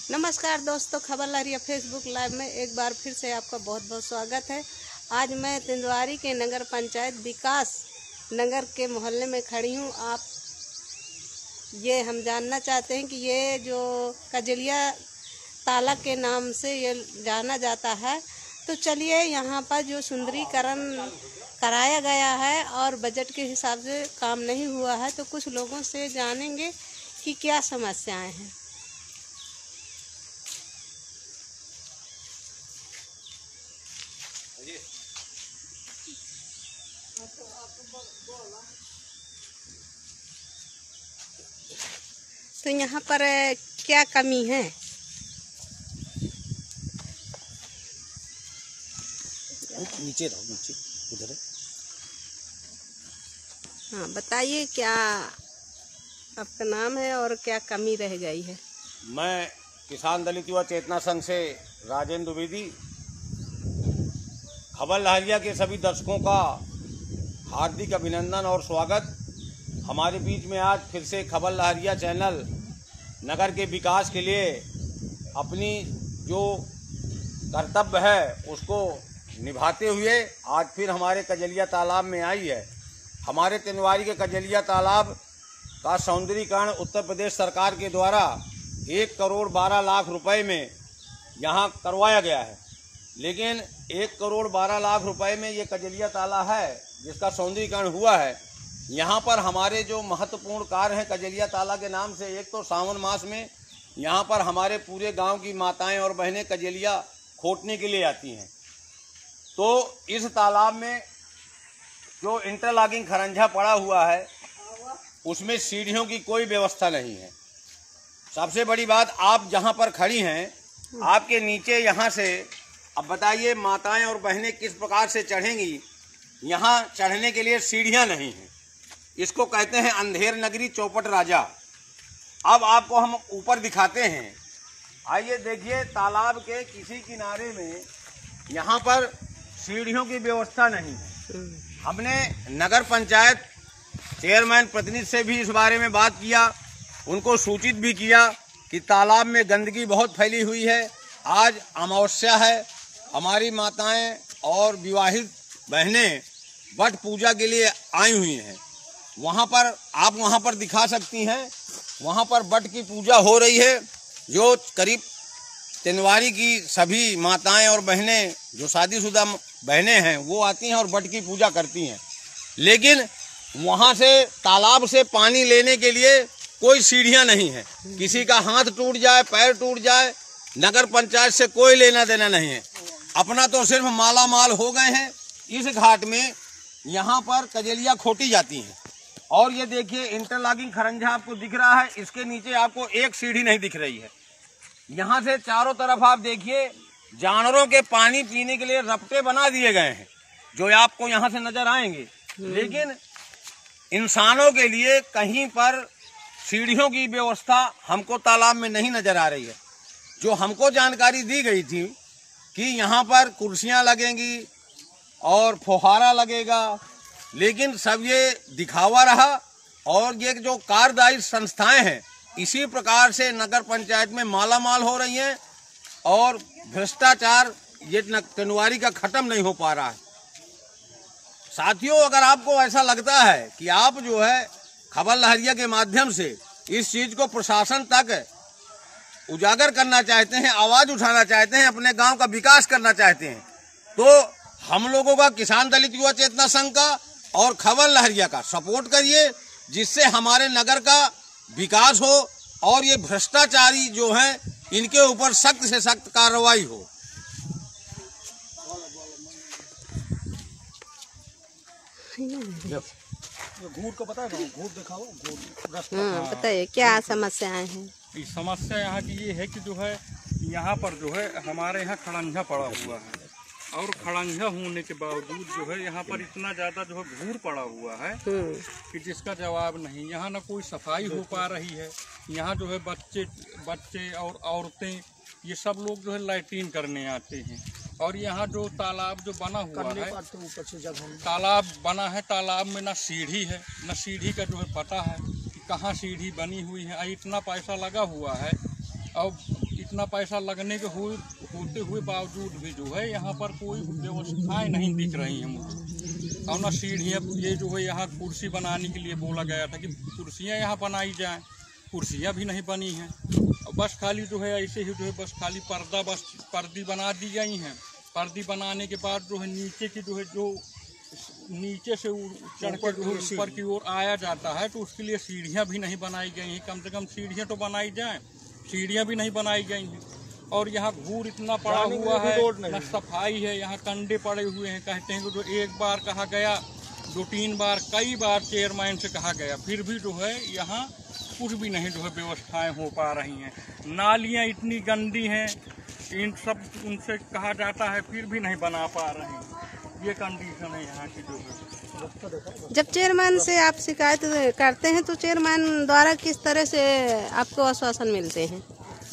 नमस्कार दोस्तों, खबर लहरिया फेसबुक लाइव में एक बार फिर से आपका बहुत बहुत स्वागत है। आज मैं तिंदवारी के नगर पंचायत विकास नगर के मोहल्ले में खड़ी हूँ। हम जानना चाहते हैं कि ये जो कजलिया ताला के नाम से ये जाना जाता है, तो चलिए यहाँ पर जो सुंदरीकरण कराया गया है और बजट के हिसाब से काम नहीं हुआ है, तो कुछ लोगों से जानेंगे कि क्या समस्याएं हैं। तो यहाँ पर क्या कमी है? नीचे रहो, नीचे उधर है। हाँ, बताइए क्या आपका नाम है और क्या कमी रह गई है? मैं किसान दलित युवा चेतना संघ से राजेंद्र द्विवेदी। खबर लहरिया के सभी दर्शकों का हार्दिक अभिनंदन और स्वागत। हमारे बीच में आज फिर से खबर लहरिया चैनल नगर के विकास के लिए अपनी जो कर्तव्य है उसको निभाते हुए आज फिर हमारे कजलिया तालाब में आई है। हमारे तिंदवारी के कजलिया तालाब का सौंदर्यीकरण उत्तर प्रदेश सरकार के द्वारा 1 करोड़ 12 लाख रुपए में यहाँ करवाया गया है। लेकिन 1 करोड़ 12 लाख रुपए में ये कजलिया ताला है जिसका सौंदर्यीकरण हुआ है। यहाँ पर हमारे जो महत्वपूर्ण कार्य हैं कजलिया ताला के नाम से, एक तो सावन मास में यहाँ पर हमारे पूरे गांव की माताएं और बहनें कजलिया खोटने के लिए आती हैं। तो इस तालाब में जो इंटरलॉकिंग खरंजा पड़ा हुआ है उसमें सीढ़ियों की कोई व्यवस्था नहीं है। सबसे बड़ी बात, आप जहाँ पर खड़ी हैं आपके नीचे यहाँ से, अब बताइए माताएं और बहनें किस प्रकार से चढ़ेंगी? यहाँ चढ़ने के लिए सीढ़ियाँ नहीं हैं। इसको कहते हैं अंधेर नगरी चौपट राजा। अब आपको हम ऊपर दिखाते हैं। आइए देखिए, तालाब के किसी किनारे में यहाँ पर सीढ़ियों की व्यवस्था नहीं है। हमने नगर पंचायत चेयरमैन प्रतिनिधि से भी इस बारे में बात किया, उनको सूचित भी किया कि तालाब में गंदगी बहुत फैली हुई है। आज अमावस्या है, हमारी माताएं और विवाहित बहनें वट पूजा के लिए आई हुई हैं। वहाँ पर आप वहाँ पर दिखा सकती हैं, वहाँ पर वट की पूजा हो रही है। जो करीब तिंदवारी की सभी माताएं और बहनें जो शादीशुदा बहनें हैं वो आती हैं और वट की पूजा करती हैं। लेकिन वहाँ से तालाब से पानी लेने के लिए कोई सीढ़ियाँ नहीं है। किसी का हाथ टूट जाए, पैर टूट जाए, नगर पंचायत से कोई लेना देना नहीं है। अपना तो सिर्फ माला माल हो गए हैं। इस घाट में यहाँ पर कजलिया खोटी जाती हैं। और ये देखिए इंटरलॉकिंग खरंजा आपको दिख रहा है, इसके नीचे आपको एक सीढ़ी नहीं दिख रही है। यहाँ से चारों तरफ आप देखिए जानवरों के पानी पीने के लिए रपटे बना दिए गए हैं जो आपको यहाँ से नजर आएंगे। लेकिन इंसानों के लिए कहीं पर सीढ़ियों की व्यवस्था हमको तालाब में नहीं नजर आ रही है। जो हमको जानकारी दी गई थी कि यहाँ पर कुर्सियाँ लगेंगी और फुहारा लगेगा, लेकिन सब ये दिखावा रहा। और ये जो कार्यदायी संस्थाएं हैं इसी प्रकार से नगर पंचायत में माला माल हो रही हैं और भ्रष्टाचार ये तिंदवारी का खत्म नहीं हो पा रहा है। साथियों, अगर आपको ऐसा लगता है कि आप जो है खबर लहरिया के माध्यम से इस चीज को प्रशासन तक उजागर करना चाहते हैं, आवाज उठाना चाहते हैं, अपने गांव का विकास करना चाहते हैं, तो हम लोगों का किसान दलित युवा चेतना संघ का और खबर लहरिया का सपोर्ट करिए, जिससे हमारे नगर का विकास हो और ये भ्रष्टाचारी जो हैं इनके ऊपर सख्त से सख्त कार्रवाई हो। घूट को पता है, घूट दिखाओ, घूट। हाँ, बताइए क्या समस्याएं हैं? समस्या यहाँ की ये है कि जो है यहाँ पर जो है हमारे यहाँ खड़ंजा पड़ा हुआ है और खड़ंजा होने के बावजूद जो है यहाँ पर इतना ज़्यादा जो है घूर पड़ा हुआ है कि जिसका जवाब नहीं। यहाँ ना कोई सफाई हो पा रही है। यहाँ जो है बच्चे और औरतें ये सब लोग जो है लैट्रिन करने आते हैं। और यहाँ जो तालाब जो बना हुआ है, तालाब बना है, तालाब में ना सीढ़ी है, ना सीढ़ी का जो है पता है कि कहाँ सीढ़ी बनी हुई है। इतना पैसा लगा हुआ है और इतना पैसा लगने के होते हुए बावजूद भी जो है यहाँ पर कोई व्यवस्थाएं नहीं दिख रही हैं मुझे। और ना सीढ़ियाँ, ये जो है यहाँ कुर्सी बनाने के लिए बोला गया था कि कुर्सियाँ यहाँ बनाई जाएं, कुर्सियाँ भी नहीं बनी हैं। बस खाली जो है ऐसे ही जो है बस खाली पर्दी बना दी गई हैं। पर्दी बनाने के बाद जो है नीचे की जो है जो नीचे से चढ़ के जो ऊपर की ओर आया जाता है तो उसके लिए सीढ़ियाँ भी नहीं बनाई गई हैं। कम से कम सीढ़ियाँ तो बनाई जाएं, सीढ़ियाँ भी नहीं बनाई गई हैं। और यहाँ घूर इतना पड़ा हुआ है, न सफाई है, यहाँ कंडे पड़े हुए हैं। कहते हैं कि जो एक बार कहा गया, 2-3 बार, कई बार चेयरमैन से कहा गया, फिर भी जो है यहाँ कुछ भी नहीं जो है व्यवस्थाएं हो पा रही हैं। नालियाँ इतनी गंदी हैं, इन सब उनसे कहा जाता है फिर भी नहीं बना पा रहे हैं। ये कंडीशन है यहाँ की जो है। जब चेयरमैन से आप शिकायत करते हैं तो चेयरमैन द्वारा किस तरह से आपको आश्वासन मिलते हैं?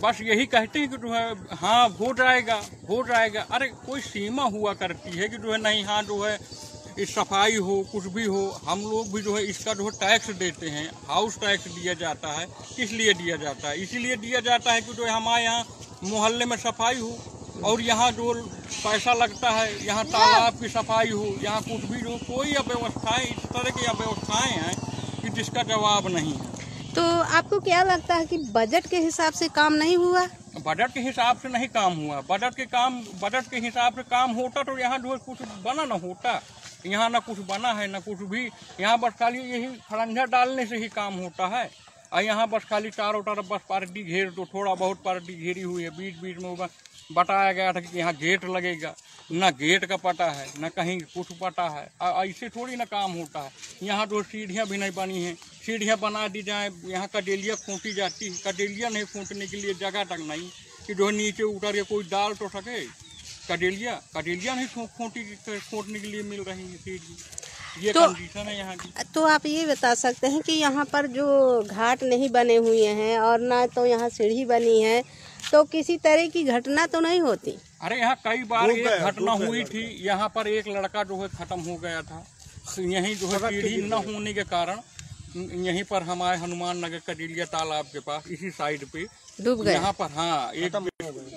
बस यही कहते हैं कि जो है हाँ हो जाएगा, हो जाएगा। अरे कोई सीमा हुआ करती है कि जो है नहीं, हाँ जो है इस सफाई हो, कुछ भी हो, हम लोग भी जो है इसका जो है टैक्स देते हैं, हाउस टैक्स दिया जाता है। किस लिए दिया जाता है? इसीलिए दिया जाता है कि जो हमारे यहाँ मोहल्ले में सफाई हो, और यहाँ जो पैसा लगता है, यहाँ तालाब की सफाई हो, यहाँ कुछ भी जो कोई अव्यवस्थाएं, इस तरह की अव्यवस्थाएं हैं कि जिसका जवाब नहीं है। तो आपको क्या लगता है कि बजट के हिसाब से काम नहीं हुआ? बजट के हिसाब से नहीं काम हुआ। बजट के हिसाब से काम होता तो यहाँ जो है कुछ बना न होता। यहाँ ना कुछ बना है, ना कुछ भी। यहाँ बस खाली यही खड़ंजा डालने से ही काम होता है। और यहाँ बस खाली चारों तरफ बस पार्टी घेर दो, थोड़ा बहुत पार्टी घेरी हुई है। बीच बीच में बताया गया था कि यहाँ गेट लगेगा, ना गेट का पता है, ना कहीं कुछ पता है। ऐसे थोड़ी ना काम होता है। यहाँ तो सीढ़ियाँ भी नहीं बनी हैं, सीढ़ियाँ बना दी जाए। यहाँ कडेलियाँ खोटी जाती है, कडेलियाँ नहीं खोटने के लिए जगह तक नहीं कि जो नीचे उतर के कोई डाल तो सके। कडेलियाँ नहीं खोटने के लिए मिल रही है सीढ़ी। ये कंडीशन है यहाँ की। तो आप ये बता सकते हैं कि यहाँ पर जो घाट नहीं बने हुए हैं और ना तो यहाँ सीढ़ी बनी है, तो किसी तरह की घटना तो नहीं होती? अरे यहाँ कई बार एक घटना हुई थी। यहाँ पर एक लड़का जो है खत्म हो गया था। यहीं जो है सीढ़ी न होने के कारण यहीं पर हमारे हनुमान नगर कडेलिया तालाब के पास इसी साइड पे डूब गया। यहाँ पर हाँ एक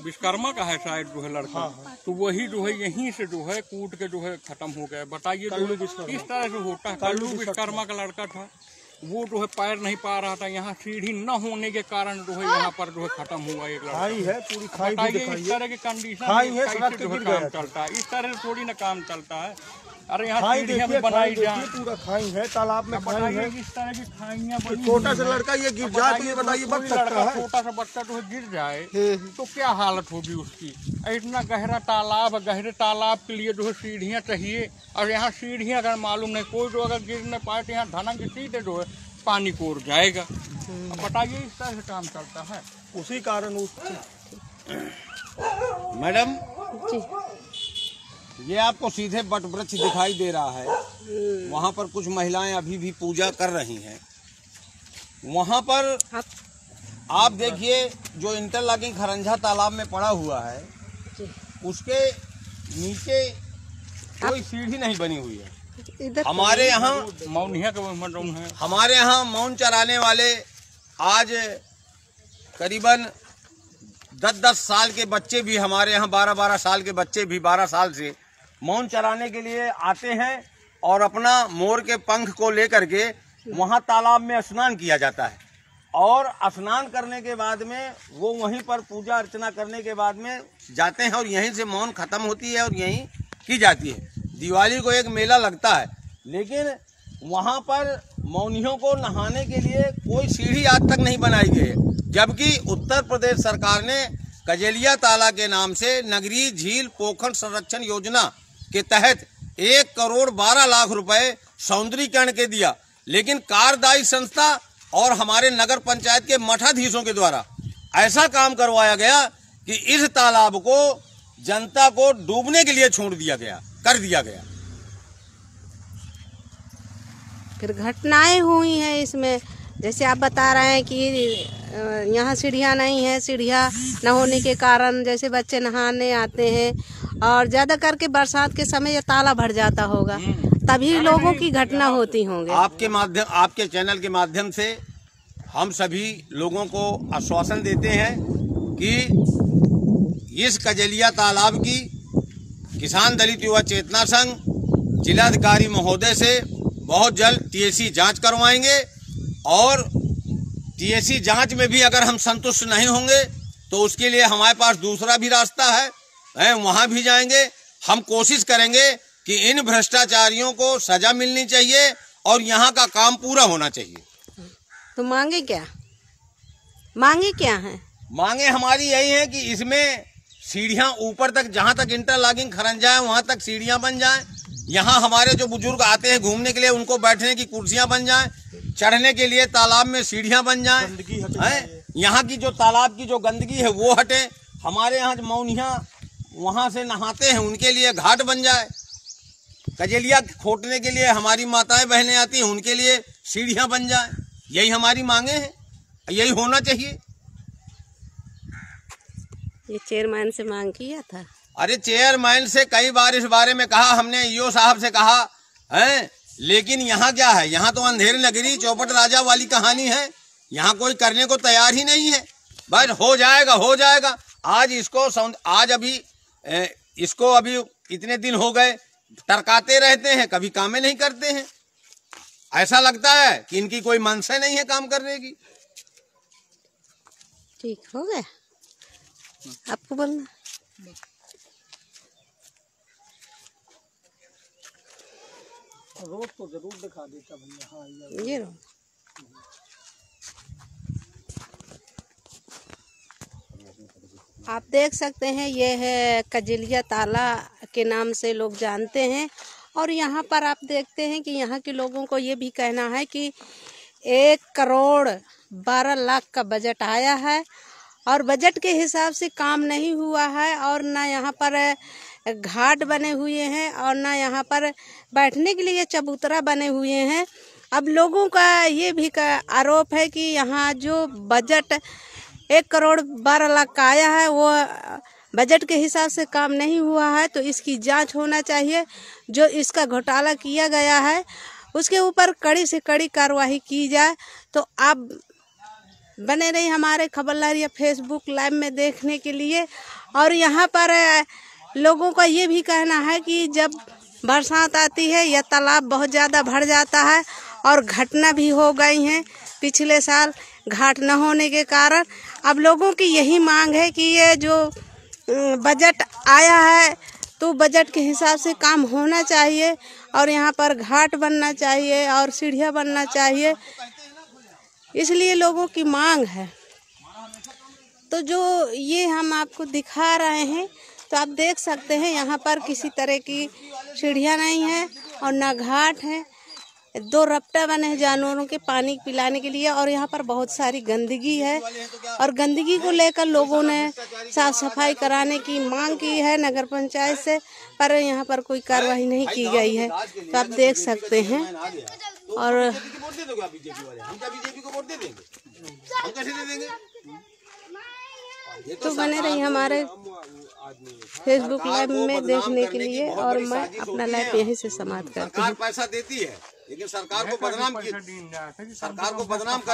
विश्वकर्मा का है शायद जो है लड़का, तो वही जो है यहीं से जो है कूद के जो है खत्म हो गया। बताइए किस तरह से होता है। कल्लू विश्वकर्मा का लड़का था, वो जो है पैर नहीं पा रहा था। यहाँ सीढ़ी न होने के कारण जो है यहाँ पर जो है खत्म हुआ एक लड़का। है पूरी खाई भी दिखाइए। इस तरह की कंडीशन कैसे जो है काम चलता है? इस तरह से थोड़ी ना काम चलता है। अरे यहाँ सीढ़ियाँ भी बनाई जाए। पूरा खाई है, तालाब में खाई है। इस तरह की खाइयाँ बनी। छोटा सा लड़का ये गिर जाए तो ये बताइए बच सकता है? छोटा सा बच्चा जो है गिर जाए तो क्या हालत होगी उसकी? इतना गहरा तालाब, गहरे तालाब के लिए जो है सीढ़ियाँ चाहिए। और यहाँ सीढ़ियाँ अगर मालूम नहीं, कोई जो अगर गिर न पाए तो यहाँ धनक सीधे जो है पानी कोर जाएगा। बताइए इस तरह से काम चलता है। उसी कारण मैडम जी, ये आपको सीधे बट वृक्ष दिखाई दे रहा है। वहाँ पर कुछ महिलाएं अभी भी पूजा कर रही हैं। वहाँ पर आप देखिए जो इंटरलॉकिंग खरंजा तालाब में पड़ा हुआ है, उसके नीचे कोई सीढ़ी नहीं बनी हुई है। हमारे यहाँ मौनिया का है। हमारे यहाँ मौन चराने वाले आज करीबन 10-10 साल के बच्चे भी, हमारे यहाँ 12-12 साल के बच्चे भी 12 साल से मौन चराने के लिए आते हैं और अपना मोर के पंख को लेकर के वहाँ तालाब में स्नान किया जाता है। और स्नान करने के बाद में वो वहीं पर पूजा अर्चना करने के बाद में जाते हैं और यहीं से मौन खत्म होती है और यहीं की जाती है। दिवाली को एक मेला लगता है, लेकिन वहाँ पर मौनियों को नहाने के लिए कोई सीढ़ी आज तक नहीं बनाई गई है। जबकि उत्तर प्रदेश सरकार ने कजेलिया तालाब के नाम से नगरीय झील पोखर संरक्षण योजना के तहत 1,12 लाख रुपए सौंदर्यीकरण के दिया, लेकिन कार्यदायी संस्था और हमारे नगर पंचायत के मठाधीशों के द्वारा ऐसा काम करवाया गया कि इस तालाब को जनता को डूबने के लिए छोड़ दिया गया, कर दिया गया। फिर घटनाएं हुई हैं इसमें, जैसे आप बता रहे हैं कि यहाँ सीढ़ियाँ नहीं है, सीढ़ियाँ न होने के कारण जैसे बच्चे नहाने आते हैं और ज़्यादा करके बरसात के समय ये ताला भर जाता होगा, तभी लोगों की घटना होती होंगी। आपके चैनल के माध्यम से हम सभी लोगों को आश्वासन देते हैं कि इस कजलिया तालाब की किसान दलित युवा चेतना संघ जिलाधिकारी महोदय से बहुत जल्द टीएसी जांच करवाएंगे और टीएसी जांच में भी अगर हम संतुष्ट नहीं होंगे तो उसके लिए हमारे पास दूसरा भी रास्ता है, वहां भी जाएंगे। हम कोशिश करेंगे कि इन भ्रष्टाचारियों को सजा मिलनी चाहिए और यहाँ का काम पूरा होना चाहिए। तो मांगे क्या है? मांगे हमारी यही है कि इसमें सीढ़ियां ऊपर तक, जहां तक इंटरलॉकिंग खरंजा है वहां तक सीढ़ियां बन जाएं। यहाँ हमारे जो बुजुर्ग आते हैं घूमने के लिए उनको बैठने की कुर्सियां बन जाएं, चढ़ने के लिए तालाब में सीढ़ियां बन जाएं। यहाँ की जो तालाब की जो गंदगी है वो हटे। हमारे यहाँ जो मौनिया वहां से नहाते हैं उनके लिए घाट बन जाए। कजलिया खोटने के लिए हमारी माताएं बहनें आती हैं उनके लिए सीढ़ियां बन जाए। यही हमारी मांगे हैं, यही होना चाहिए। ये चेयरमैन से मांग किया था? अरे चेयरमैन से कई बार इस बारे में कहा हमने, ईओ साहब से कहा है, लेकिन यहाँ क्या है, यहाँ तो अंधेर नगरी चौपट राजा वाली कहानी है। यहाँ कोई करने को तैयार ही नहीं है। बस हो जाएगा। आज अभी इतने दिन हो गए टरकाते रहते हैं, कभी कामें नहीं करते हैं। ऐसा लगता है कि इनकी कोई मनसा नहीं है काम करने की। ठीक हो गया, आपको बोलना। रोड तो जरूर दिखा देता भैया। हाँ ये रो। आप देख सकते हैं ये है कजलिया ताला के नाम से लोग जानते हैं। और यहाँ पर आप देखते हैं कि यहाँ के लोगों को ये भी कहना है कि 1,12,00,000 का बजट आया है और बजट के हिसाब से काम नहीं हुआ है और ना यहाँ पर घाट बने हुए हैं और ना यहाँ पर बैठने के लिए चबूतरा बने हुए हैं। अब लोगों का ये भी आरोप है कि यहाँ जो बजट 1,12,00,000 का आया है वो बजट के हिसाब से काम नहीं हुआ है, तो इसकी जांच होना चाहिए। जो इसका घोटाला किया गया है उसके ऊपर कड़ी से कड़ी कार्रवाई की जाए। तो आप बने रही हमारे खबर लहरिया फेसबुक लाइव में देखने के लिए। और यहाँ पर लोगों का ये भी कहना है कि जब बरसात आती है यह तालाब बहुत ज़्यादा भर जाता है और घटना भी हो गई हैं पिछले साल घाट न होने के कारण। अब लोगों की यही मांग है कि ये जो बजट आया है तो बजट के हिसाब से काम होना चाहिए और यहाँ पर घाट बनना चाहिए और सीढ़ियाँ बनना चाहिए, इसलिए लोगों की मांग है। तो जो ये हम आपको दिखा रहे हैं तो आप देख सकते हैं यहाँ पर किसी तरह की सीढ़ियाँ नहीं है और ना घाट है। 2 रपटा बने हैं जानवरों के पानी पिलाने के लिए और यहाँ पर बहुत सारी गंदगी है और गंदगी को लेकर लोगों ने साफ सफाई कराने की मांग की है नगर पंचायत से, पर यहाँ पर कोई कार्रवाई नहीं की गई है। तो आप देख सकते हैं। और तो बने रही हमारे फेसबुक लाइव में देखने के लिए और मैं अपना लाइव यहीं से समाप्त करती हूँ। पैसा देती है लेकिन सरकार को बदनाम